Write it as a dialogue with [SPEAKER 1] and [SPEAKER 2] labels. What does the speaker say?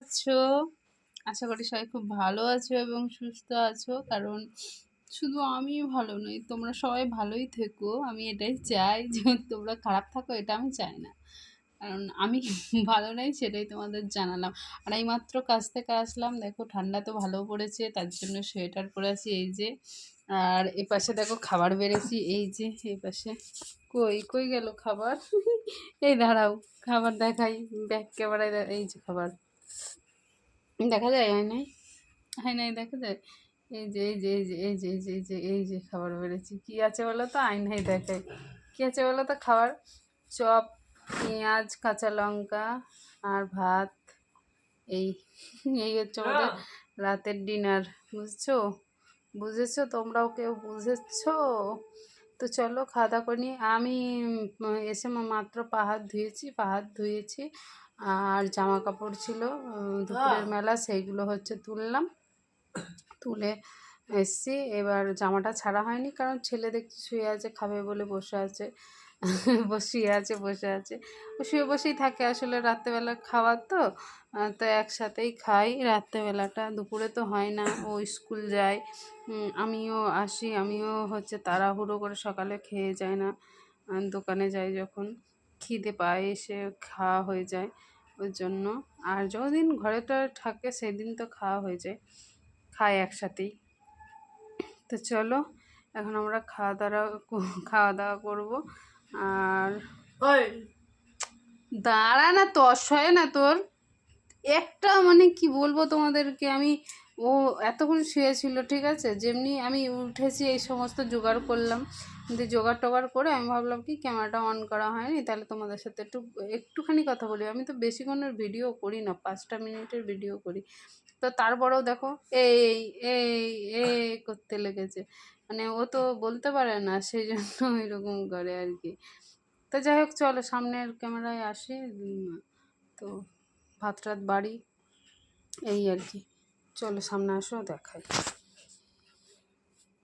[SPEAKER 1] আছো? আশা করি সবাই খুব ভালো আছো এবং সুস্থ আছো। কারণ শুধু আমিই ভালো নই, তোমরা সবাই ভালোই থেকো। আমি এটাই চাই যে তোমরা খারাপ থাকো, এটা আমি চাই না। কারণ আমি ভালো নাই সেটাই তোমাদের জানালাম। আর এইমাত্র কাজ থেকে আসলাম। দেখো ঠান্ডা তো ভালো পড়েছে, তার জন্য সোয়েটার পরে আছি এই যে। আর এপাশে দেখো খাবার বেড়েছি এই যে এই পাশে। কই কই গেল খাবার? এই দাঁড়াও, খাবার দেখাই। ব্যাক ক্যামেরায় এই যে খাবার দেখা যায়। আয়নায় আয়নায় দেখা যায়। এই যে এই যে এই যে এই যে এই যে এই যে এই যে খাবার বেড়েছি। কি আছে বলো তো? আয়নায় দেখাই। কি আছে বলো তো? খাবার চপ, পেঁয়াজ, কাঁচা লঙ্কা আর ভাত। এই এই হচ্ছে আমাদের রাতের ডিনার। বুঝছো? বুঝেছো? তোমরাও কেউ বুঝেছো? তো চলো খাওয়া দাওয়া করে নিই। আমি এসে মাত্র পা হাত ধুয়েছি। আর জামা কাপড় ছিল দুপুরের মেলা, সেইগুলো হচ্ছে তুললাম। তুলে এসছি। এবার জামাটা ছাড়া হয়নি, কারণ ছেলে দেখছি শুয়ে আছে, খাবে বলে বসে আছে। শুয়ে আছে, বসে আছে। ও শুয়ে বসেই থাকে আসলে, রাত্রেবেলা খাওয়ার তো। তো একসাথেই খাই রাত্রেবেলাটা, দুপুরে তো হয় না। ও স্কুল যায়, আমিও আসি, আমিও হচ্ছে তাড়াহুড়ো করে সকালে খেয়ে যায় না। দোকানে যাই যখন, খিদে পায়, এসে খাওয়া হয়ে যায় ওই জন্য। আর যতদিন ঘরেটা থাকে সেদিন তো খাওয়া হয়ে যায়, খাই একসাথেই। তো চলো এখন আমরা খাওয়া দাওয়া করবো। আর দাঁড়া না, তো অসহায় না তোর একটা, মানে কি বলবো তোমাদেরকে আমি। ও এতক্ষণ শুয়েছিল, ঠিক আছে, যেমনি আমি উঠেছি এই সমস্ত জোগাড় করলাম। কিন্তু জোগাড় টোগাড় করে আমি ভাবলাম কি ক্যামেরাটা অন করা হয়নি, তাহলে তোমাদের সাথে একটুখানি কথা বলি। আমি তো বেশিক্ষণের ভিডিও করি না, 5টা মিনিটের ভিডিও করি। তো তারপরেও দেখো এই এই এই করতে লেগেছে। মানে ও তো বলতে পারে না, সেই জন্য এরকম করে আর কি। তো যাই হোক, চলো সামনের ক্যামেরায় আসি। তো ভাত টাত বাড়ি, এই আর কি। চলো সামনে আসো, দেখাই।